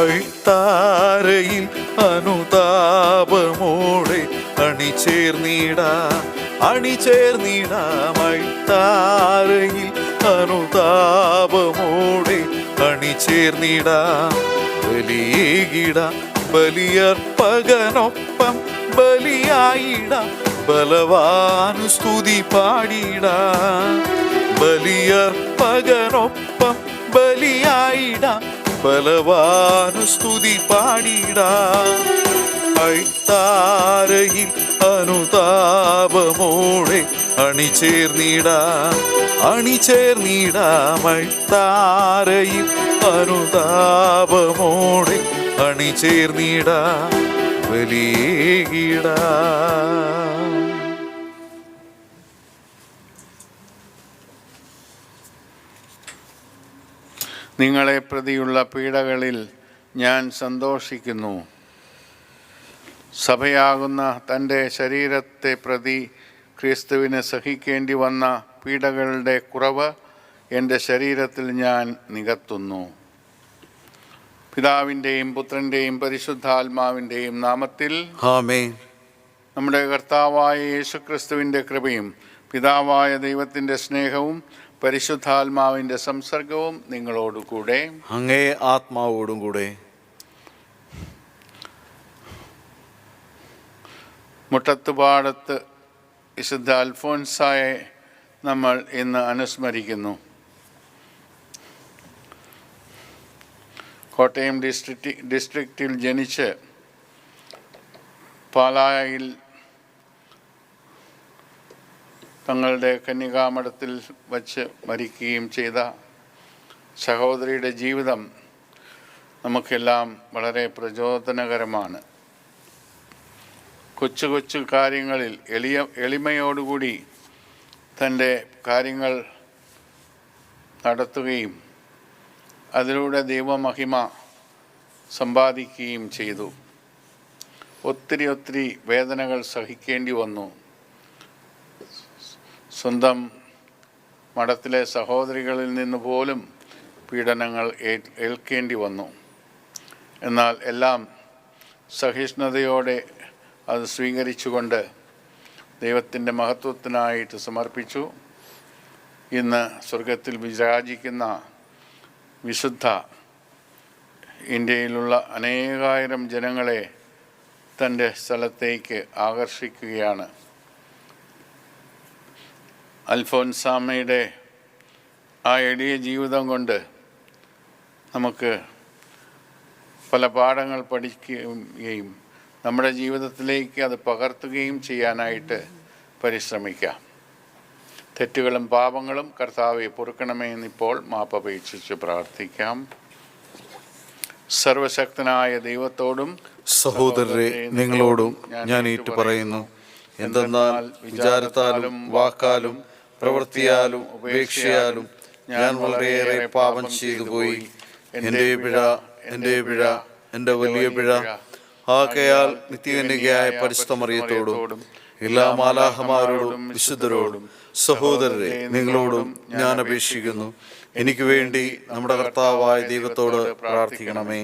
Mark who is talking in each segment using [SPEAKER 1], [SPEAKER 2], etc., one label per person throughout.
[SPEAKER 1] അൾത്താരയിൽ അനുതാപമോടെ അണിചേർന്നിടാം അൾത്താരയിൽ അനുതാപമോടെ അണിചേർന്നിടാം. ബലിയേകിടാം ബലിയർപ്പകനൊപ്പം ബലിയായിടാം ബലവാനു സ്തുതി പാടിടാം. ബലിയർപ്പകനൊപ്പം ബലിയായിടാം ബലവാനു സ്തുതി പാടിടാം. അൾത്താരയിൽ അനുതാപമോടെ അണിചേർന്നിടാം അൾത്താരയിൽ അനുതാപമോടെ അണിചേർന്നിടാം ബലിയേകിടാം.
[SPEAKER 2] നിങ്ങളെ പ്രതിയുള്ള പീഡകളിൽ ഞാൻ സന്തോഷിക്കുന്നു. സഭയാകുന്ന തൻ്റെ ശരീരത്തെ പ്രതി ക്രിസ്തുവിന് സഹിക്കേണ്ടി വന്ന പീഡകളുടെ കുറവ് എൻ്റെ ശരീരത്തിൽ ഞാൻ നികത്തുന്നു. പിതാവിൻ്റെയും പുത്രൻ്റെയും പരിശുദ്ധാത്മാവിൻ്റെയും നാമത്തിൽ
[SPEAKER 1] ആമേൻ.
[SPEAKER 2] നമ്മുടെ കർത്താവായ യേശുക്രിസ്തുവിൻ്റെ കൃപയും പിതാവായ ദൈവത്തിൻ്റെ സ്നേഹവും പരിശുദ്ധാത്മാവിൻ്റെ സംസർഗവും നിങ്ങളോടുകൂടെ
[SPEAKER 1] അങ്ങേ ആത്മാവോടും കൂടെ.
[SPEAKER 2] മുട്ടത്തുപാടത്ത് വിശുദ്ധ അൽഫോൻസായെ നമ്മൾ ഇന്ന് അനുസ്മരിക്കുന്നു. കോട്ടയം ഡിസ്ട്രിക്റ്റിൽ ജനിച്ച് പാലായിൽ തങ്ങളുടെ കന്യകാമഠത്തിൽ വച്ച് മരിക്കുകയും ചെയ്ത സഹോദരിയുടെ ജീവിതം നമുക്കെല്ലാം വളരെ പ്രചോദനകരമാണ്. കൊച്ചു കൊച്ചു കാര്യങ്ങളിൽ എളിമയോടുകൂടി തൻ്റെ കാര്യങ്ങൾ നടത്തുകയും അതിലൂടെ ദൈവമഹിമ സമ്പാദിക്കുകയും ചെയ്തു. ഒത്തിരി വേദനകൾ സഹിക്കേണ്ടി വന്നു. സ്വന്തം മഠത്തിലെ സഹോദരികളിൽ നിന്ന് പോലും പീഡനങ്ങൾ ഏൽക്കേണ്ടി വന്നു. എന്നാൽ എല്ലാം സഹിഷ്ണുതയോടെ അത് സ്വീകരിച്ചുകൊണ്ട് ദൈവത്തിൻ്റെ മഹത്വത്തിനായിട്ട് സമർപ്പിച്ചു. ഇന്ന് സ്വർഗത്തിൽ വിരാജിക്കുന്ന വിശുദ്ധ ഇന്ത്യയിലുള്ള അനേകായിരം ജനങ്ങളെ തൻ്റെ സ്ഥലത്തേക്ക് ആകർഷിക്കുകയാണ്. അൽഫോൻസാമ്മയുടെ ആ എളിയ ജീവിതം കൊണ്ട് നമുക്ക് പല പാഠങ്ങൾ പഠിക്കുകയും നമ്മുടെ ജീവിതത്തിലേക്ക് അത് പകർത്തുകയും ചെയ്യാനായിട്ട് പരിശ്രമിക്കാം. തെറ്റുകളും പാപങ്ങളും കർത്താവെ പൊറുക്കണമേ എന്നിപ്പോൾ മാപ്പപേക്ഷിച്ച് പ്രാർത്ഥിക്കാം. സർവശക്തനായ ദൈവത്തോടും
[SPEAKER 1] സഹോദരരെ നിങ്ങളോടും ഞാൻ ഏറ്റുപറയുന്നു. എന്തെന്നാൽ വിചാരത്താലും വാക്കാലും പ്രവൃത്തിയാലും ഉപേക്ഷയാലും ഞാൻ വളരെയേറെ പാപം ചെയ്തു പോയി. എൻ്റെ പിഴ എൻ്റെ വലിയ പിഴ. ആകയാൽ നിത്യകന്യകയായ പരിശുദ്ധ മറിയത്തോടും എല്ലാ മാലാഖമാരോടും വിശുദ്ധരോടും സഹോദരരെ നിങ്ങളോടും ഞാൻ അപേക്ഷിക്കുന്നു. എനിക്ക് വേണ്ടി നമ്മുടെ കർത്താവായ ദൈവത്തോട് പ്രാർത്ഥിക്കണമേ.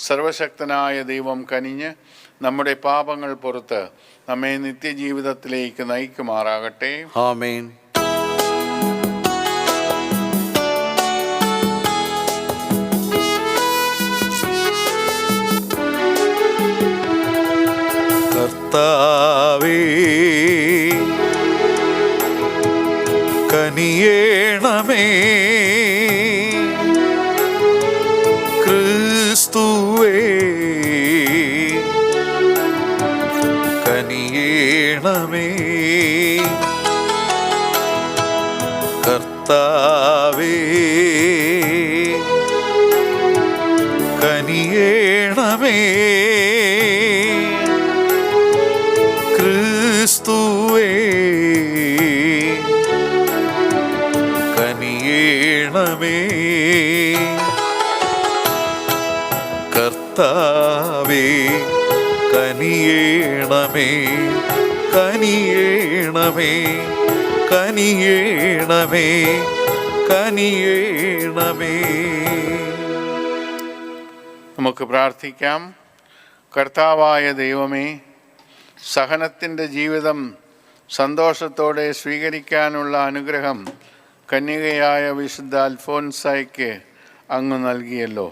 [SPEAKER 2] സർവശക്തനായ ദൈവം കനിഞ്ഞ് നമ്മുടെ പാപങ്ങൾ പുറത്ത് നമ്മെ നിത്യജീവിതത്തിലേക്ക് നയിക്കുമാറാകട്ടെ.
[SPEAKER 1] ആമേൻ. കർത്താവേ കനിയേണമേ, ക്രിസ്തുവേ കനിയേണമേ, കർത്താവേ കനിയേണമേ, ക്രിസ്തുവേ കനിയേണമേ, കർത്താവേ കനിയേണമേ, കനിയേണമേ, കനിയേണമേ, കനിയേണമേ.
[SPEAKER 2] നമുക്ക് പ്രാർത്ഥിക്കാം. കർത്താവായ ദൈവമേ, സഹനത്തിൻ്റെ ജീവിതം സന്തോഷത്തോടെ സ്വീകരിക്കാനുള്ള അനുഗ്രഹം കന്യകയായ വിശുദ്ധ അൽഫോൻസായ്ക്ക് അങ്ങ് നൽകിയല്ലോ.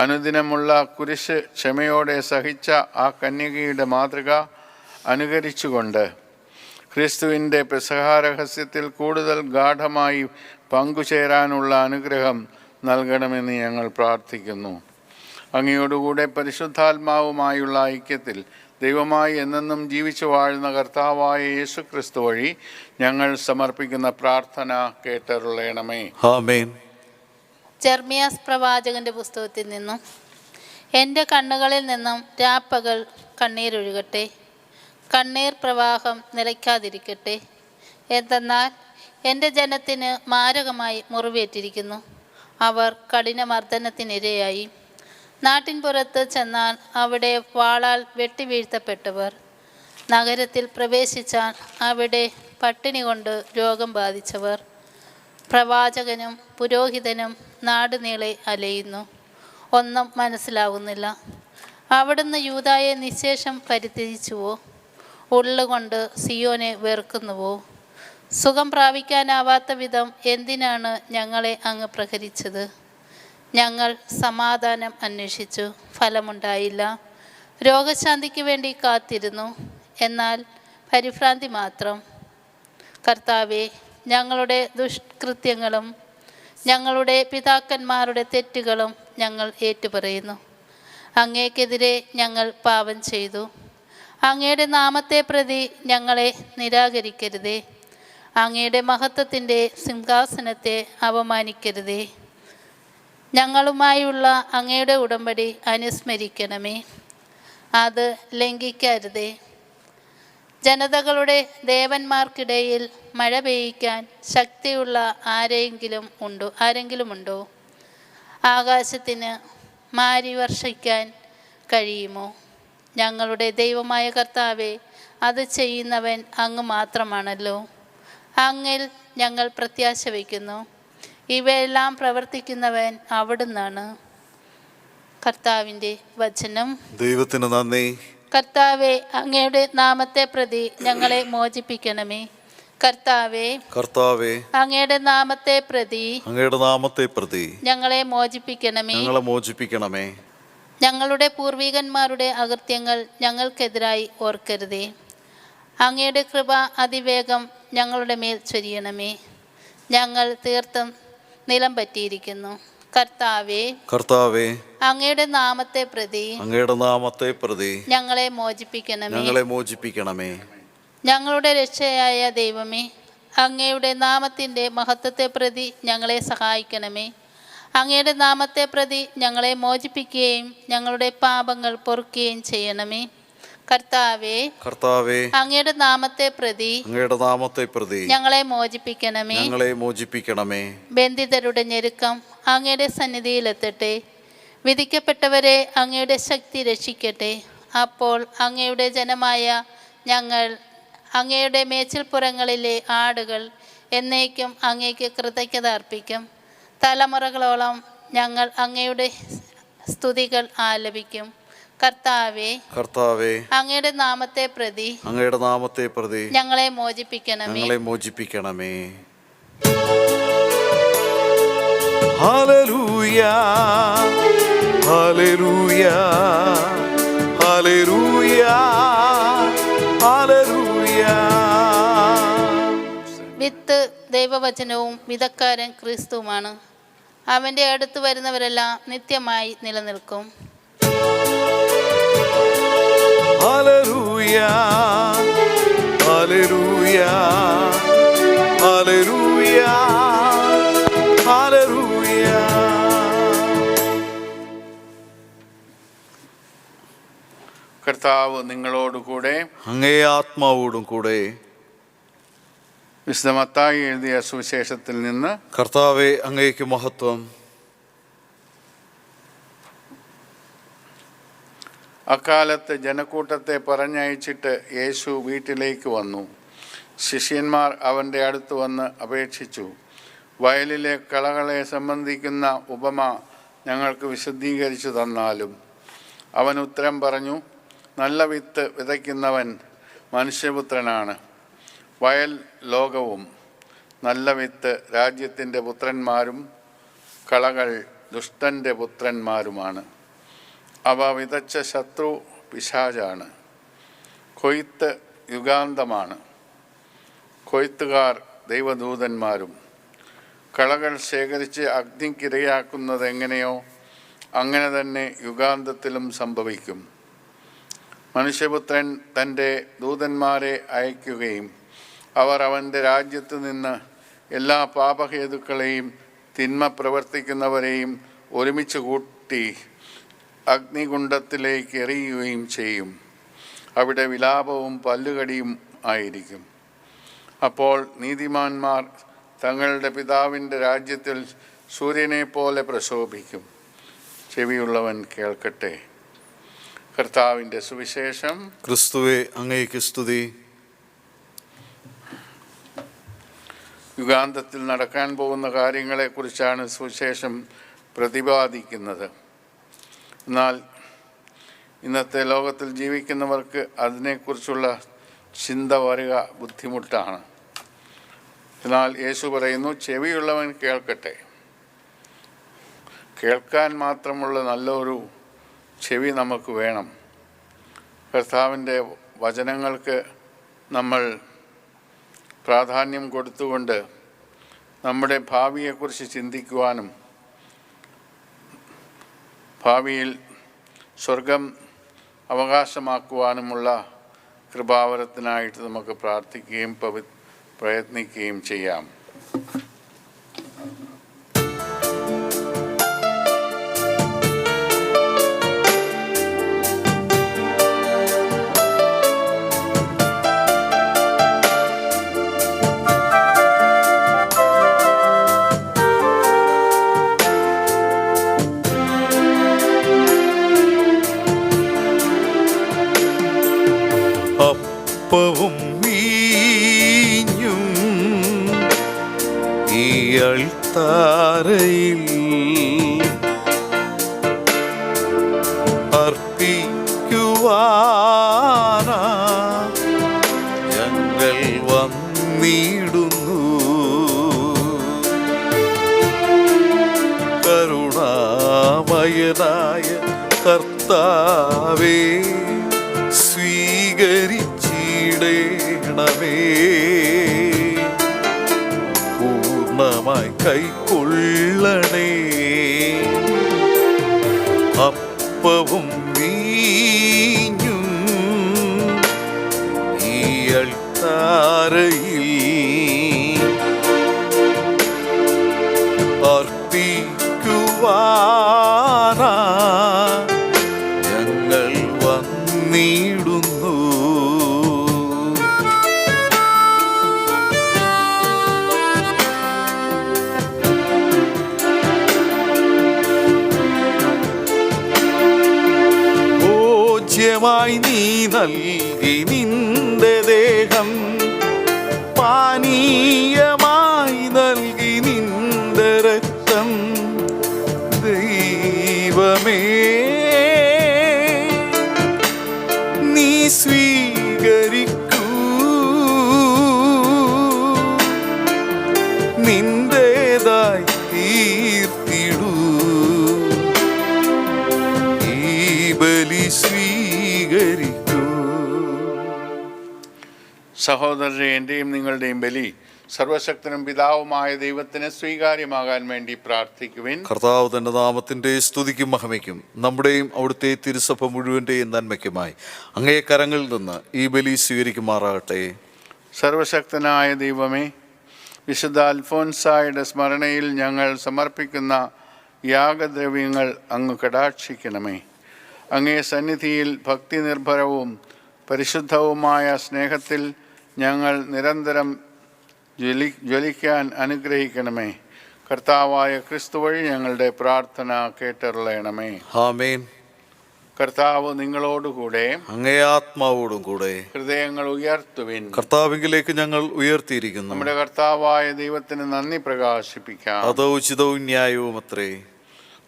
[SPEAKER 2] അനുദിനമുള്ള കുരിശ് ക്ഷമയോടെ സഹിച്ച ആ കന്യകയുടെ മാതൃക അനുകരിച്ചുകൊണ്ട് ക്രിസ്തുവിൻ്റെ പെസഹാരഹസ്യത്തിൽ കൂടുതൽ ഗാഢമായി പങ്കുചേരാനുള്ള അനുഗ്രഹം നൽകണമെന്ന് ഞങ്ങൾ പ്രാർത്ഥിക്കുന്നു. അങ്ങയോടുകൂടെ പരിശുദ്ധാത്മാവുമായുള്ള ഐക്യത്തിൽ ദൈവമായി എന്നെന്നും ജീവിച്ചു വാഴുന്ന കർത്താവായ യേശു ക്രിസ്തു വഴി ഞങ്ങൾ സമർപ്പിക്കുന്ന പ്രാർത്ഥന കേട്ടരുളയണമേ.
[SPEAKER 1] ആമേൻ.
[SPEAKER 3] ജെർമിയാസ് പ്രവാചകന്റെ പുസ്തകത്തിൽ നിന്നും, എൻ്റെ കണ്ണുകളിൽ നിന്നും രാപ്പകൽ കണ്ണീരൊഴുകട്ടെ, കണ്ണീർ പ്രവാഹം നിലയ്ക്കാതിരിക്കട്ടെ. എന്തെന്നാൽ എൻ്റെ ജനത്തിന് മാരകമായി മുറിവേറ്റിരിക്കുന്നു. അവർ കഠിനമർദ്ദനത്തിനിരയായി. നാട്ടിൻപുറത്ത് ചെന്നാൽ അവിടെ വാളാൽ വെട്ടിവീഴ്ത്തപ്പെട്ടവർ. നഗരത്തിൽ പ്രവേശിച്ചാൽ അവിടെ പട്ടിണി കൊണ്ട് രോഗം ബാധിച്ചവർ. പ്രവാചകനും പുരോഹിതനും നാടുനീളെ അലയുന്നു, ഒന്നും മനസ്സിലാകുന്നില്ല. അവിടുന്ന് യൂദായെ നിശേഷം പരിത്യജിച്ചുവോ? ഉള്ളുകൊണ്ട് സിയോനെ വെറുക്കുന്നുവോ? സുഖം പ്രാപിക്കാനാവാത്ത വിധം എന്തിനാണ് ഞങ്ങളെ അങ്ങ് പ്രഹരിച്ചത്? ഞങ്ങൾ സമാധാനം അന്വേഷിച്ചു, ഫലമുണ്ടായില്ല. രോഗശാന്തിക്ക് വേണ്ടി കാത്തിരുന്നു, എന്നാൽ പരിഭ്രാന്തി മാത്രം. കർത്താവേ, ഞങ്ങളുടെ ദുഷ്കൃത്യങ്ങളും ഞങ്ങളുടെ പിതാക്കന്മാരുടെ തെറ്റുകളും ഞങ്ങൾ ഏറ്റുപറയുന്നു. അങ്ങേക്കെതിരെ ഞങ്ങൾ പാപം ചെയ്തു. അങ്ങയുടെ നാമത്തെ പ്രതി ഞങ്ങളെ നിരാകരിക്കരുതേ. അങ്ങയുടെ മഹത്വത്തിൻ്റെ സിംഹാസനത്തെ അപമാനിക്കരുതേ. ഞങ്ങളുമായുള്ള അങ്ങയുടെ ഉടമ്പടി അനുസ്മരിക്കണമേ, അത് ലംഘിക്കരുതേ. ജനതകളുടെ ദേവന്മാർക്കിടയിൽ മഴ പെയ്യിക്കാൻ ശക്തിയുള്ള ആരെങ്കിലും ഉണ്ടോ? ആകാശത്തിന് മാരി വർഷിക്കാൻ കഴിയുമോ? ഞങ്ങളുടെ ദൈവമായ കർത്താവേ, അത് ചെയ്യുന്നവൻ അങ്ങ് മാത്രമാണല്ലോ. അങ്ങിൽ ഞങ്ങൾ പ്രത്യാശ വയ്ക്കുന്നു. ഇവയെല്ലാം പ്രവർത്തിക്കുന്നവൻ അവിടുന്നാണ്. കർത്താവിൻ്റെ വചനം.
[SPEAKER 1] ദൈവത്തിന് നന്ദി.
[SPEAKER 3] കർത്താവേ, അങ്ങയുടെ നാമത്തെ പ്രതി ഞങ്ങളെ മോചിപ്പിക്കണമേ. കർത്താവേ, അങ്ങയുടെ നാമത്തെ പ്രതി ഞങ്ങളെ മോചിപ്പിക്കണമേ. ഞങ്ങളുടെ പൂർവികന്മാരുടെ അകൃത്യങ്ങൾ ഞങ്ങൾക്കെതിരായി ഓർക്കരുതേ. അങ്ങയുടെ കൃപ അതിവേഗം ഞങ്ങളുടെ മേൽ ചൊരിയണമേ. ഞങ്ങൾ തീർത്തും നിലം പറ്റിയിരിക്കുന്നു. കർത്താവേ, അങ്ങയുടെ നാമത്തെ പ്രതി ഞങ്ങളെ മോചിപ്പിക്കണമേ. ഞങ്ങളുടെ രക്ഷയായ ദൈവമേ, അങ്ങയുടെ നാമത്തിൻ്റെ മഹത്വത്തെ പ്രതി ഞങ്ങളെ സഹായിക്കണമേ. അങ്ങയുടെ നാമത്തെ പ്രതി ഞങ്ങളെ മോചിപ്പിക്കുകയും ഞങ്ങളുടെ പാപങ്ങൾ പൊറുക്കുകയും ചെയ്യണമേ. കർത്താവേ, അങ്ങയുടെ നാമത്തെ പ്രതി ഞങ്ങളെ മോചിപ്പിക്കണമേ. ബന്ധിതരുടെ ഞെരുക്കം അങ്ങയുടെ സന്നിധിയിലെത്തട്ടെ. വിധിക്കപ്പെട്ടവരെ അങ്ങയുടെ ശക്തി രക്ഷിക്കട്ടെ. അപ്പോൾ അങ്ങയുടെ ജനമായ ഞങ്ങൾ, അങ്ങയുടെ മേച്ചിൽപ്പുറങ്ങളിലെ ആടുകൾ എന്നേക്കും അങ്ങേക്ക് കൃതജ്ഞത അർപ്പിക്കും. തലമുറകളോളം ഞങ്ങൾ അങ്ങയുടെ സ്തുതികൾ ആലപിക്കും. കർത്താവേ, അങ്ങയുടെ നാമത്തെ പ്രതി ഞങ്ങളെ മോചിപ്പിക്കണമേ.
[SPEAKER 1] ഹല്ലേലൂയ, ഹല്ലേലൂയ, ഹല്ലേലൂയ, ഹല്ലേലൂയ.
[SPEAKER 3] വിത്ത് ദൈവവചനവും വിതക്കാരൻ ക്രിസ്തുവുമാണ്. അവൻ്റെ അടുത്ത് വരുന്നവരെല്ലാം നിത്യമായി നിലനിൽക്കും.
[SPEAKER 1] ഹല്ലേലൂയ, ഹല്ലേലൂയ, ഹല്ലേലൂയ, ഹല്ലേലൂയ.
[SPEAKER 2] കർത്താവ് നിങ്ങളോടുകൂടെ,
[SPEAKER 1] അങ്ങേ ആത്മാവോടും കൂടെ.
[SPEAKER 2] വിശുദ്ധ മത്തായി എഴുതിയ സുവിശേഷത്തിൽ നിന്ന്.
[SPEAKER 1] കർത്താവേ, അങ്ങേക്ക് മഹത്വം.
[SPEAKER 2] അക്കാലത്ത് ജനക്കൂട്ടത്തെ പറഞ്ഞയച്ചിട്ട് യേശു വീട്ടിലേക്ക് വന്നു. ശിഷ്യന്മാർ അവൻ്റെ അടുത്ത് വന്ന് അപേക്ഷിച്ചു. വയലിലെ കളകളെ സംബന്ധിക്കുന്ന ഉപമ ഞങ്ങൾക്ക് വിശദീകരിച്ചു തന്നാലും. അവൻ ഉത്തരം പറഞ്ഞു, നല്ല വിത്ത് വിതയ്ക്കുന്നവൻ മനുഷ്യപുത്രനാണ്. വയൽ ലോകവും, നല്ല വിത്ത് രാജ്യത്തിൻ്റെ പുത്രന്മാരും കളകൾ ദുഷ്ടൻ്റെ പുത്രന്മാരുമാണ്. അവ വിതച്ച ശത്രു പിശാചാണ്. കൊയ്ത്ത് യുഗാന്തമാണ്. കൊയ്ത്തുകാർ ദൈവദൂതന്മാരും. കളകൾ ശേഖരിച്ച് അഗ്നിക്കിരയാക്കുന്നത് എങ്ങനെയോ അങ്ങനെ തന്നെ യുഗാന്തത്തിലും സംഭവിക്കും. മനുഷ്യപുത്രൻ തൻ്റെ ദൂതന്മാരെ അയക്കുകയും അവർ അവൻ്റെ രാജ്യത്തു നിന്ന് എല്ലാ പാപഹേതുക്കളെയും തിന്മ പ്രവർത്തിക്കുന്നവരെയും ഒരുമിച്ച് കൂട്ടി അഗ്നികുണ്ഡത്തിലേക്ക് എറിയുകയും ചെയ്യും. അവിടെ വിലാപവും പല്ലുകടിയും ആയിരിക്കും. അപ്പോൾ നീതിമാന്മാർ തങ്ങളുടെ പിതാവിൻ്റെ രാജ്യത്തിൽ സൂര്യനെ പോലെ പ്രശോഭിക്കും. ചെവിയുള്ളവൻ കേൾക്കട്ടെ. കർത്താവിൻ്റെ സുവിശേഷം.
[SPEAKER 1] ക്രിസ്തുവേ, അങ്ങേക്ക് സ്തുതി.
[SPEAKER 2] യുഗാന്തത്തിൽ നടക്കാൻ പോകുന്ന കാര്യങ്ങളെക്കുറിച്ചാണ് സുവിശേഷം പ്രതിപാദിക്കുന്നത്. എന്നാൽ ഇന്നത്തെ ലോകത്തിൽ ജീവിക്കുന്നവർക്ക് അതിനെക്കുറിച്ചുള്ള ചിന്ത വരിക ബുദ്ധിമുട്ടാണ്. എന്നാൽ യേശു പറയുന്നു, ചെവിയുള്ളവൻ കേൾക്കട്ടെ. കേൾക്കാൻ മാത്രമുള്ള നല്ലൊരു ചെവി നമുക്ക് വേണം. കർത്താവിൻ്റെ വചനങ്ങൾക്ക് നമ്മൾ പ്രാധാന്യം കൊടുത്തുകൊണ്ട് നമ്മുടെ ഭാവിയെക്കുറിച്ച് ചിന്തിക്കുവാനും ഭാവിയിൽ സ്വർഗം അവകാശമാക്കുവാനുമുള്ള കൃപാവരത്തിനായിട്ട് നമുക്ക് പ്രാർത്ഥിക്കുകയും പ്രയത്നിക്കുകയും ചെയ്യാം.
[SPEAKER 1] അപ്പവും വീഞ്ഞും ഈ അൾത്താരയിൽ അർപ്പിക്കുവാനാ ഞങ്ങൾ വന്നിടുന്നു. കരുണാമയനായ കർത്താവേ, സ്വീകരിച്ചിടേണമേ. പൂർണ്ണമായി കൈക്കൊള്ളണേ. അപ്പവും വീഞ്ഞും ഈ അൾത്താരയിൽ അർപ്പിക്കുവാനാ ഞങ്ങൾ വന്നിടുന്നു. ഭോജ്യമായി നീ നൽകി നിന്റെ ദേഹം, പാനീയമായി നൽകി നിന്റെ രക്തം. ദൈവമേ, നീ സ്വീകരിക്കൂ. നിന്റേതായി തീർത്തിടൂ. ഈ ബലി സ്വീകരിക്കൂ.
[SPEAKER 2] സഹോദരരെ, എൻ്റെയും നിങ്ങളുടെയും ബലി സർവശക്തനും പിതാവുമായ ദൈവത്തിന് സ്വീകാര്യമാകാൻ വേണ്ടി പ്രാർത്ഥിക്കുവിൻ.
[SPEAKER 1] കർത്താവ് തന്റെ നാമത്തിന്റെ സ്തുതിക്കും മഹിമയ്ക്കും നമ്മുടെയും അവിടുത്തെ തിരുസഭ മുഴുവൻ്റെയും നന്മയ്ക്കുമായി അങ്ങേ കരങ്ങളിൽ നിന്ന് ഈ ബലി സ്വീകരിക്കുമാറാകട്ടെ.
[SPEAKER 2] സർവശക്തനായ ദൈവമേ, വിശുദ്ധ അൽഫോൻസായുടെ സ്മരണയിൽ ഞങ്ങൾ സമർപ്പിക്കുന്ന യാഗദ്രവ്യങ്ങൾ അങ്ങ് കടാക്ഷിക്കണമേ. അങ്ങേ സന്നിധിയിൽ ഭക്തി നിർഭരവും പരിശുദ്ധവുമായ സ്നേഹത്തിൽ ഞങ്ങൾ നിരന്തരം ജ്വലിക്കാൻ അനുഗ്രഹിക്കണമേ. കർത്താവായ ക്രിസ്തു വഴി ഞങ്ങളുടെ പ്രാർത്ഥന കേട്ടരുളയണമേ.
[SPEAKER 1] ആമേൻ.
[SPEAKER 2] കർത്താവ് നിങ്ങളോടുകൂടെ,
[SPEAKER 1] അങ്ങേ ആത്മാവോടും കൂടെ.
[SPEAKER 2] ഹൃദയങ്ങൾ ഉയർത്തുവിൻ.
[SPEAKER 1] കർത്താവിലേക്ക് ഞങ്ങൾ ഉയർത്തിയിരിക്കുന്നു.
[SPEAKER 2] നമ്മുടെ കർത്താവായ ദൈവത്തിന് നന്ദി പ്രകാശിപ്പിക്കാം.
[SPEAKER 1] അത് ഉചിതവും ന്യായവും അത്രേ.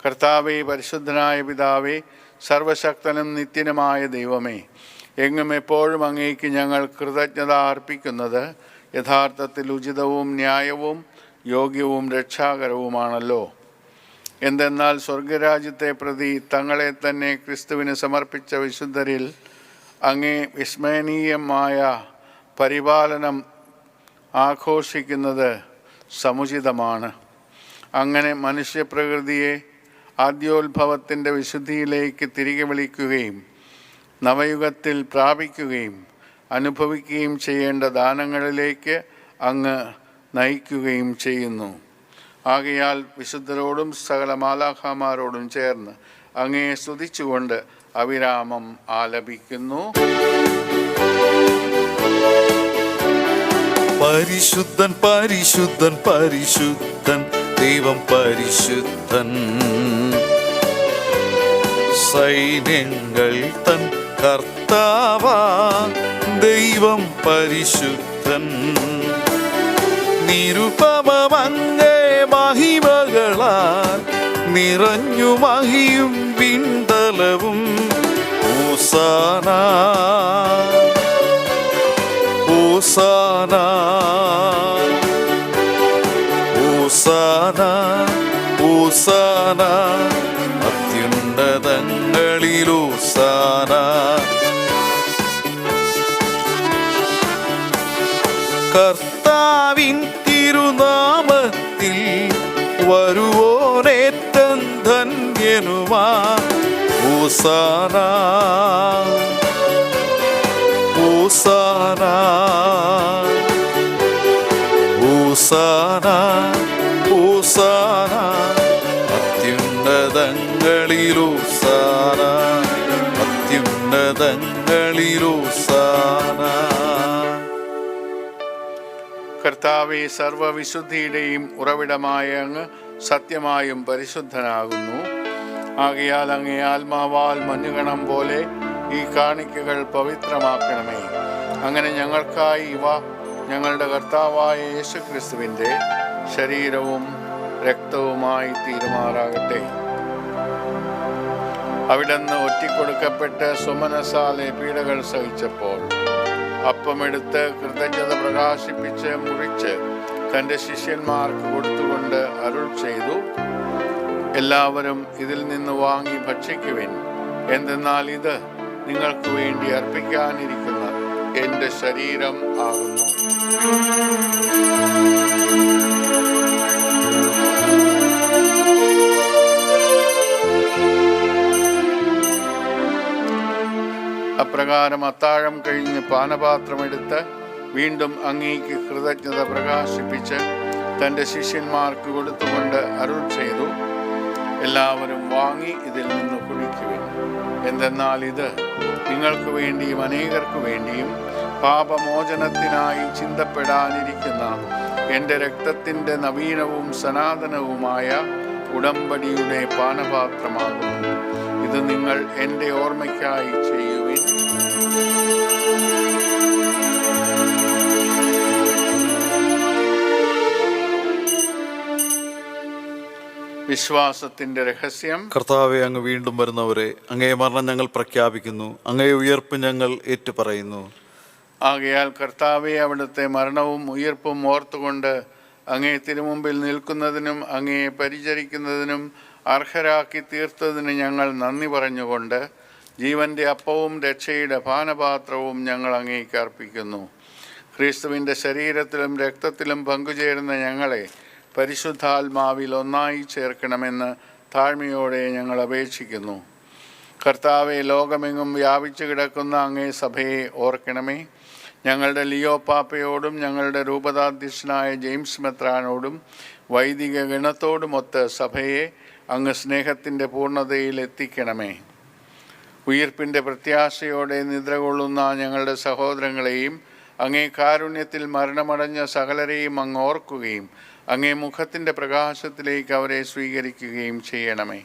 [SPEAKER 2] കർത്താവേ, പരിശുദ്ധനായ പിതാവേ, സർവശക്തനും നിത്യനുമായ ദൈവമേ, എങ്ങും എപ്പോഴും അങ്ങേക്ക് ഞങ്ങൾ കൃതജ്ഞത അർപ്പിക്കുന്നത് യഥാർത്ഥത്തിൽ ഉചിതവും ന്യായവും യോഗ്യവും രക്ഷാകരവുമാണല്ലോ. എന്തെന്നാൽ സ്വർഗരാജ്യത്തെ പ്രതി തങ്ങളെ തന്നെ ക്രിസ്തുവിന് സമർപ്പിച്ച വിശുദ്ധരിൽ അങ്ങേ വിസ്മരണീയമായ പരിപാലനം ആഘോഷിക്കുന്നത് സമുചിതമാണ്. അങ്ങനെ മനുഷ്യപ്രകൃതിയെ ആദ്യോത്ഭവത്തിൻ്റെ വിശുദ്ധിയിലേക്ക് തിരികെ വിളിക്കുകയും നവയുഗത്തിൽ പ്രാപിക്കുകയും അനുഭവിക്കുകയും ചെയ്യേണ്ട ദാനങ്ങളിലേക്ക് അങ്ങ് നയിക്കുകയും ചെയ്യുന്നു. ആകയാൽ വിശുദ്ധരോടും സകല മാലാഖമാരോടും ചേർന്ന് അങ്ങയെ സ്തുതിച്ചുകൊണ്ട് അവിരാമം ആലപിക്കുന്നു.
[SPEAKER 1] പരിശുദ്ധൻ പരിശുദ്ധൻ പരിശുദ്ധൻ ദൈവം പരിശുദ്ധൻ, സൈന്യങ്ങൾ തൻ കർത്താവാ ദൈവം പരിശുദ്ധൻ. നിരുപമങ്ങേ മഹിമകളാൽ നിറഞ്ഞു മഹിയും വിണ്ടലവും. ഹോസാന ഹോസാന ഹോസാന ഹോസാന അത്യുന്നതങ്ങളിൽ ഹോസാന. കർത്താവിൻ തിരുനാമത്തിൽ വരുവോനേറ്റം ധന്യനുമാ. ഹോസാന ഹോസാന ഹോസാന ഹോസാന അത്യുന്നതങ്ങളിൽ ഹോസാന അത്യുന്നതങ്ങളിൽ ഹോസാന.
[SPEAKER 2] കർത്താവേ, സർവവിശുദ്ധിയുടെയും ഉറവിടമായ അങ്ങ് സത്യമായും പരിശുദ്ധനാകുന്നു. ആകയാൽ അങ്ങേ ആത്മാവാൽ മഞ്ഞുകണം പോലെ ഈ കാണിക്കകൾ പവിത്രമാക്കണമേ. അങ്ങനെ ഞങ്ങൾക്കായി ഇവ ഞങ്ങളുടെ കർത്താവായ യേശുക്രിസ്തുവിൻ്റെ ശരീരവും രക്തവുമായി തീരുമാറാകട്ടെ. അവിടുന്ന് ഒറ്റിക്കൊടുക്കപ്പെട്ട് സുമനസാലെ പീഡകൾ സഹിച്ചപ്പോൾ അപ്പമെടുത്ത് കൃതജ്ഞത പ്രകാശിപ്പിച്ച് മുറിച്ച് തൻ്റെ ശിഷ്യന്മാർക്ക് കൊടുത്തുകൊണ്ട് അരുൾ ചെയ്തു, എല്ലാവരും ഇതിൽ നിന്ന് വാങ്ങി ഭക്ഷിക്കുവിൻ. എന്തെന്നാൽ ഇത് നിങ്ങൾക്ക് വേണ്ടി അർപ്പിക്കാനിരിക്കുന്ന എൻ്റെ ശരീരം ആകുന്നു. അപ്രകാരം അത്താഴം കഴിഞ്ഞ് പാനപാത്രമെടുത്ത് വീണ്ടും അങ്ങേക്ക് കൃതജ്ഞത പ്രകാശിപ്പിച്ച് തൻ്റെ ശിഷ്യന്മാർക്ക് കൊടുത്തുകൊണ്ട് അരുൾ ചെയ്തു, എല്ലാവരും വാങ്ങി ഇതിൽ നിന്ന് കുടിക്കുവിൻ. എന്തെന്നാൽ ഇത് നിങ്ങൾക്ക് വേണ്ടിയും അനേകർക്ക് വേണ്ടിയും പാപമോചനത്തിനായി ചിന്തപ്പെടാനിരിക്കുന്ന എൻ്റെ രക്തത്തിൻ്റെ നവീനവും സനാതനവുമായ ഉടമ്പടിയുടെ പാനപാത്രമാകുന്നു. ഇത് നിങ്ങൾ എൻ്റെ ഓർമ്മയ്ക്കായി ചെയ്യുവിൻ. വിശ്വാസത്തിന്റെ രഹസ്യം.
[SPEAKER 1] കർത്താവെ, അങ്ങ് വീണ്ടും വരുന്നവരെ അങ്ങേ മരണം ഞങ്ങൾ പ്രഖ്യാപിക്കുന്നു, അങ്ങേ ഉയർപ്പ് ഞങ്ങൾ ഏറ്റുപറയുന്നു.
[SPEAKER 2] ആകയാൽ കർത്താവെ, അവിടുത്തെ മരണവും ഉയർപ്പും ഓർത്തുകൊണ്ട് അങ്ങേ തിരുമുമ്പിൽ നിൽക്കുന്നതിനും അങ്ങയെ പരിചരിക്കുന്നതിനും അർഹരാക്കി തീർത്തതിന് ഞങ്ങൾ നന്ദി പറഞ്ഞുകൊണ്ട് ജീവൻ്റെ അപ്പവും രക്ഷയുടെ പാനപാത്രവും ഞങ്ങൾ അങ്ങേക്ക് അർപ്പിക്കുന്നു. ക്രിസ്തുവിൻ്റെ ശരീരത്തിലും രക്തത്തിലും പങ്കുചേരുന്ന ഞങ്ങളെ പരിശുദ്ധാത്മാവിൽ ഒന്നായി ചേർക്കണമെന്ന് താഴ്മയോടെ ഞങ്ങൾ അപേക്ഷിക്കുന്നു. കർത്താവെ, ലോകമെങ്ങും വ്യാപിച്ചു കിടക്കുന്ന അങ്ങേ സഭയെ ഓർക്കണമേ. ഞങ്ങളുടെ ലിയോ പാപ്പയോടും ഞങ്ങളുടെ രൂപതാധ്യക്ഷനായ ജെയിംസ് മെത്രാനോടും വൈദിക ഗണത്തോടുമൊത്ത് സഭയെ അങ്ങ് സ്നേഹത്തിൻ്റെ പൂർണ്ണതയിൽ എത്തിക്കണമേ. ഉയിർപ്പിൻ്റെ പ്രത്യാശയോടെ നിദ്ര കൊള്ളുന്ന ഞങ്ങളുടെ സഹോദരങ്ങളെയും അങ്ങേ കാരുണ്യത്തിൽ മരണമടഞ്ഞ സകലരെയും അങ്ങ് ഓർക്കുകയും അങ്ങേ മുഖത്തിൻ്റെ പ്രകാശത്തിലേക്ക് അവരെ സ്വീകരിക്കുകയും ചെയ്യണമേ.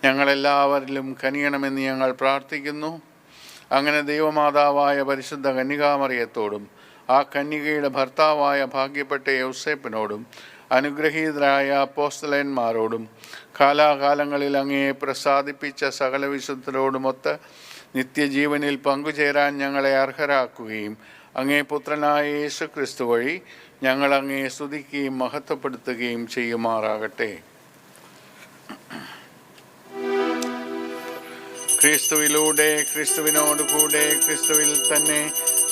[SPEAKER 2] ഞങ്ങളെല്ലാവരിലും കനിയണമെന്ന് ഞങ്ങൾ പ്രാർത്ഥിക്കുന്നു. അങ്ങനെ ദൈവമാതാവായ പരിശുദ്ധ കന്യകാമറിയത്തോടും ആ കന്യകയുടെ ഭർത്താവായ ഭാഗ്യപ്പെട്ട യൗസേപ്പിനോടും അനുഗ്രഹീതരായ അപ്പോസ്തലന്മാരോടും കാലാകാലങ്ങളിൽ അങ്ങയെ പ്രസാദിപ്പിച്ച സകല വിശുദ്ധരോടുമൊത്ത് നിത്യജീവനിൽ പങ്കുചേരാൻ ഞങ്ങളെ അർഹരാക്കുകയും അങ്ങേ പുത്രനായ യേശു ക്രിസ്തു വഴി ഞങ്ങൾ അങ്ങയെ സ്തുതിക്കുകയും മഹത്വപ്പെടുത്തുകയും ചെയ്യുമാറാകട്ടെ. ക്രിസ്തുവിലൂടെ, ക്രിസ്തുവിനോട് കൂടെ, ക്രിസ്തുവിൽ തന്നെ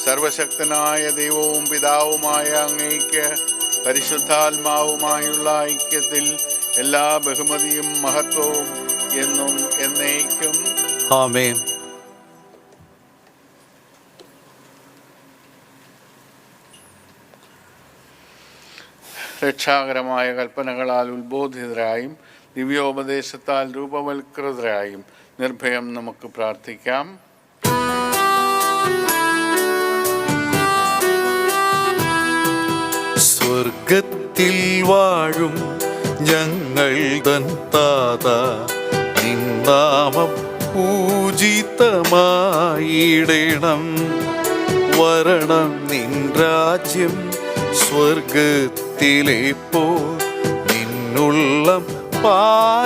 [SPEAKER 2] സർവശക്തനായ ദൈവവും പിതാവുമായ അങ്ങേക്ക് പരിശുദ്ധാത്മാവുമായുള്ള ഐക്യത്തിൽ എല്ലാ ബഹുമതിയും മഹത്വവും എന്നും എന്നേക്കും
[SPEAKER 1] ആമേൻ.
[SPEAKER 2] രക്ഷാകരമായ കൽപ്പനകളാൽ ഉത്ബോധിതരായും ദിവ്യോപദേശത്താൽ രൂപവൽകൃതരായും നിർഭയം നമുക്ക് പ്രാർത്ഥിക്കാം.
[SPEAKER 1] സ്വർഗത്തിൽ വാഴും ഞങ്ങൾ തൻ താത, നിൻ നാമം പൂജിതമായിടണം. വരണം നിൻ രാജ്യം സ്വർഗത്തിലെപ്പോൾ, നിന്നുള്ളം പാരിലുമായിടണം.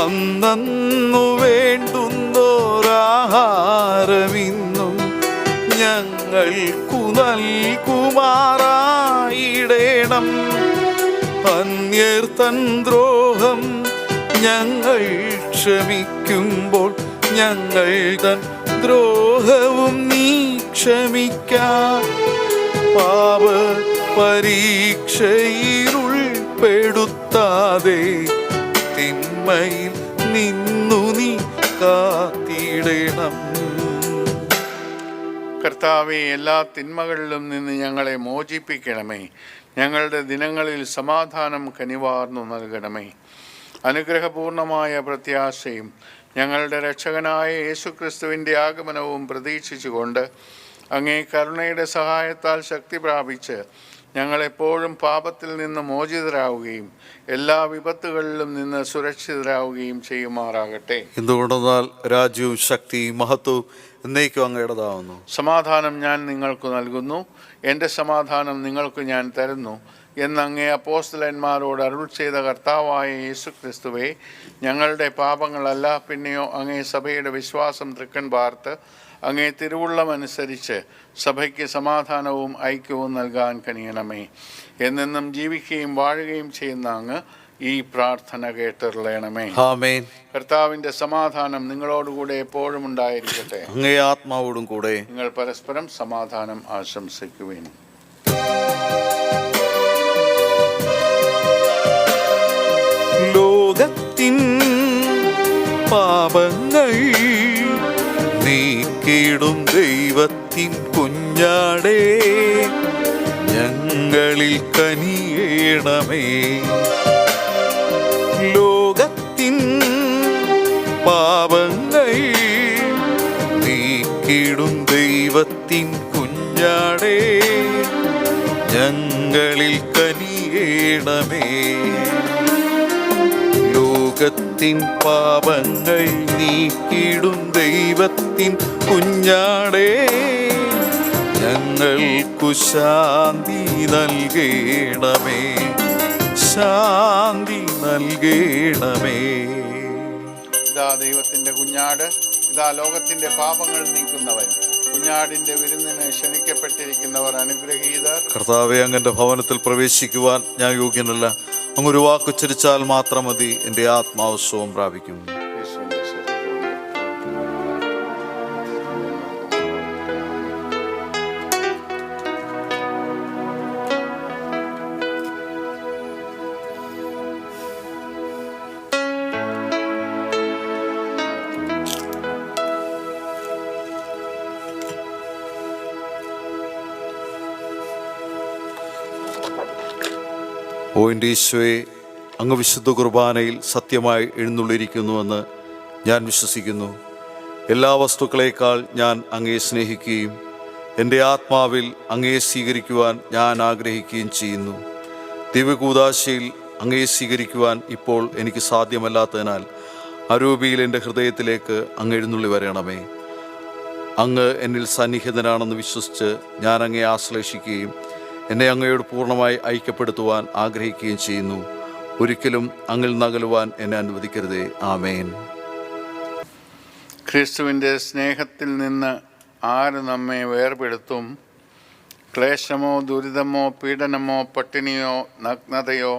[SPEAKER 1] അന്നു വേണ്ടുന്നോരാഹാരമിന്നും ഞങ്ങൾക്കു നൽകുമാറായിടണം. അന്യർ തൻ ദ്രോഹം ഞങ്ങൾ ക്ഷമിക്കുമ്പോൾ ഞങ്ങൾ തൻ ദ്രോഹവും നീ ക്ഷമിക്കാം. പാപ പരീക്ഷയിൽ ഉൾപ്പെടുത്താതെ തിന്മയിൽ നിന്നു നീ കാത്തിടണം.
[SPEAKER 2] കർത്താവേ, എല്ലാ തിന്മകളിലും നിന്ന് ഞങ്ങളെ മോചിപ്പിക്കണമേ. ഞങ്ങളുടെ ദിനങ്ങളിൽ സമാധാനം കനിവാർന്നു നൽകണമേ. അനുഗ്രഹപൂർണമായ പ്രത്യാശയും ഞങ്ങളുടെ രക്ഷകനായ യേശുക്രിസ്തുവിൻ്റെ ആഗമനവും പ്രതീക്ഷിച്ചുകൊണ്ട് അങ്ങേ കരുണയുടെ സഹായത്താൽ ശക്തി പ്രാപിച്ച് ഞങ്ങളെപ്പോഴും പാപത്തിൽ നിന്ന് മോചിതരാവുകയും എല്ലാ വിപത്തുകളിലും നിന്ന് സുരക്ഷിതരാവുകയും ചെയ്യുമാറാകട്ടെ.
[SPEAKER 1] എന്തുകൊണ്ടെന്നാൽ രാജ്യവും ശക്തിയും മഹത്വവും എന്നേക്കും അങ്ങയുടേതാവുന്നു.
[SPEAKER 2] സമാധാനം ഞാൻ നിങ്ങൾക്ക് നൽകുന്നു, എൻ്റെ സമാധാനം നിങ്ങൾക്ക് ഞാൻ തരുന്നു എന്ന് അങ്ങേ അപ്പോസ്തലന്മാരോട് അരുൾ ചെയ്ത കർത്താവായ യേശു ക്രിസ്തുവേ, ഞങ്ങളുടെ പാപങ്ങളല്ല പിന്നെയോ അങ്ങേ സഭയുടെ വിശ്വാസം തൃക്കൺ പാർത്ത് അങ്ങേ തിരുവുള്ളമനുസരിച്ച് സഭയ്ക്ക് സമാധാനവും ഐക്യവും നൽകാൻ കനിയണമേ. എന്നെന്നും ജീവിക്കുകയും വാഴുകയും ചെയ്യുന്ന അങ്ങ് ഈ പ്രാർത്ഥന കേട്ടറിയണമേ.
[SPEAKER 1] ആമേൻ.
[SPEAKER 2] കർത്താവിൻ്റെ സമാധാനം നിങ്ങളോടുകൂടെ എപ്പോഴും ഉണ്ടായിരിക്കട്ടെ.
[SPEAKER 1] അങ്ങേ ആത്മാവോടും കൂടെ.
[SPEAKER 2] നിങ്ങൾ പരസ്പരം സമാധാനം ആശംസിക്കുവിൻ.
[SPEAKER 1] ലോകത്തിൻ പാപങ്ങൾ നീക്കിടും ദൈവത്തിൻ കുഞ്ഞാടേ, ഞങ്ങളിൽ കനിയേണമേ. ലോകത്തിൻ പാപങ്ങൾ നീക്കിടും ദൈവത്തിൻ കുഞ്ഞാടേ, ഞങ്ങളിൽ കനിയേണമേ. ലോകത്തിൻ പാപങ്ങൾ നീക്കിടും ദൈവത്തിൻ കുഞ്ഞാടേ, ഞങ്ങൾക്കു ശാന്തി നൽകേണമേ, ശാന്തി നൽകേണമേ.
[SPEAKER 2] ഇതാ ദൈവത്തിൻ്റെ കുഞ്ഞാട്, ഇതാ ലോകത്തിൻ്റെ പാപങ്ങൾ നീക്കുന്നവൻ. കുഞ്ഞാടിൻ്റെ വിരുന്നിന് ക്ഷണിക്കപ്പെട്ടിരിക്കുന്നവർ അനുഗ്രഹീതർ.
[SPEAKER 1] കർത്താവേ, അങ്ങൻ്റെ ഭവനത്തിൽ പ്രവേശിക്കുവാൻ ഞാൻ യോഗ്യനല്ല. അങ്ങൊരു വാക്കുച്ചരിച്ചാൽ മാത്രം മതി, എൻ്റെ ആത്മാവ് സുഖം പ്രാപിക്കും. ഓ എൻ്റെ ഈശോയെ, അങ്ങ് വിശുദ്ധ കുർബാനയിൽ സത്യമായി എഴുന്നള്ളിയിരിക്കുന്നുവെന്ന് ഞാൻ വിശ്വസിക്കുന്നു. എല്ലാ വസ്തുക്കളേക്കാൾ ഞാൻ അങ്ങയെ സ്നേഹിക്കുകയും എൻ്റെ ആത്മാവിൽ അങ്ങയെ സ്വീകരിക്കുവാൻ ഞാൻ ആഗ്രഹിക്കുകയും ചെയ്യുന്നു. ദിവ്യകൂദാശയിൽ അങ്ങയെ സ്വീകരിക്കുവാൻ ഇപ്പോൾ എനിക്ക് സാധ്യമല്ലാത്തതിനാൽ അരൂപിയിൽ എൻ്റെ ഹൃദയത്തിലേക്ക് അങ്ങ് എഴുന്നള്ളി വരണമേ. അങ്ങ് എന്നിൽ സന്നിഹിതനാണെന്ന് വിശ്വസിച്ച് ഞാൻ അങ്ങയെ ആശ്ലേഷിക്കുകയും എന്നെ അങ്ങയോട് പൂർണ്ണമായി ഐക്യപ്പെടുത്തുവാൻ ആഗ്രഹിക്കുകയും ചെയ്യുന്നു. ഒരിക്കലും അങ്ങിൽ നകലുവാൻ എന്നെ അനുവദിക്കരുതേ. ആമേൻ.
[SPEAKER 2] ക്രിസ്തുവിൻ്റെ സ്നേഹത്തിൽ നിന്ന് ആര് നമ്മെ വേർപെടുത്തും? ക്ലേശമോ, ദുരിതമോ, പീഡനമോ, പട്ടിണിയോ, നഗ്നതയോ,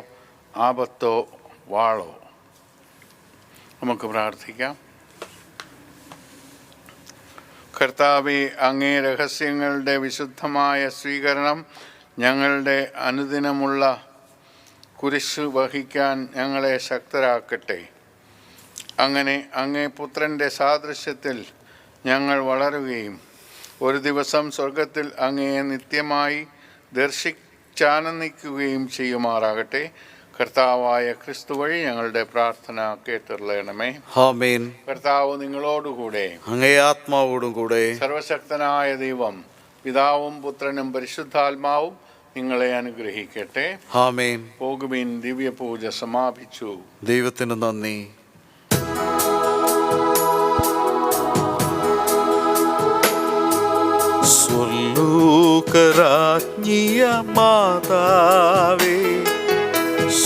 [SPEAKER 2] ആപത്തോ, വാളോ? നമുക്ക് പ്രാർത്ഥിക്കാം. കർത്താവേ, അങ്ങേ രഹസ്യങ്ങളുടെ വിശുദ്ധമായ സ്വീകരണം ഞങ്ങളുടെ അനുദിനമുള്ള കുരിശ് വഹിക്കാൻ ഞങ്ങളെ ശക്തരാക്കട്ടെ. അങ്ങനെ അങ്ങേ പുത്രൻ്റെ സാദൃശ്യത്തിൽ ഞങ്ങൾ വളരുകയും ഒരു ദിവസം സ്വർഗത്തിൽ അങ്ങയെ നിത്യമായി ദർശിച്ചാനന്ദിക്കുകയും ചെയ്യുമാറാകട്ടെ. കർത്താവായ ക്രിസ്തു വഴി ഞങ്ങളുടെ പ്രാർത്ഥന കേട്ടറിയണമേ.
[SPEAKER 1] ആമേൻ.
[SPEAKER 2] കർത്താവ് നിങ്ങളോടുകൂടെ,
[SPEAKER 1] അങ്ങേ ആത്മാവോടും കൂടെ.
[SPEAKER 2] സർവശക്തനായ ദൈവം പിതാവും പുത്രനും പരിശുദ്ധാത്മാവും നിങ്ങളെ അനുഗ്രഹിക്കട്ടെ.
[SPEAKER 1] ആമേൻ.
[SPEAKER 2] പോകുവിൻ, ദിവ്യപൂജ സമാപിച്ചു.
[SPEAKER 1] ദൈവത്തിന് നന്ദി. സ്വർലോകരാജ്ഞിയ മാതാവേ,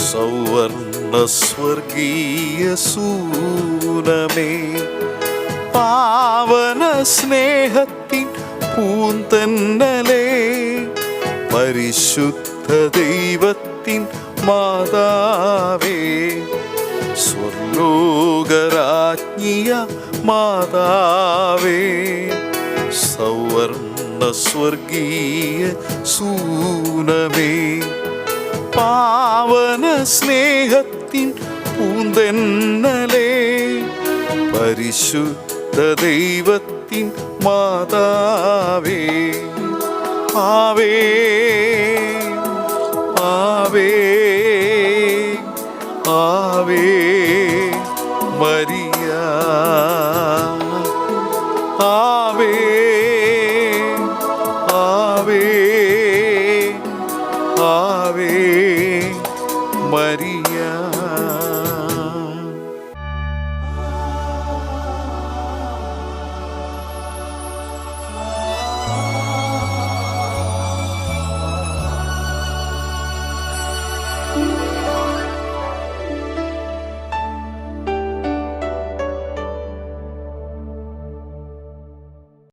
[SPEAKER 1] സൗവർണ സ്വർഗീയ സൂനമേ, പാവന സ്നേഹത്തിൻ പൂന്തന്നലേ, പരിശുദ്ധ ദൈവത്തിൻ മാതാവേ, സ്വർലോകരാജ്ഞിയ മാതാവേ, സൗവർണ സ്വർഗീയ സൂനമേ, പാവന സ്നേഹത്തിൻ പൂന്തന്നലേ, പരിശുദ്ധ ദൈവത്തിൻ മാതാവേ, ആവേ ആവേ ആവേ മരിയ, ആവേ ആവേ ആവേ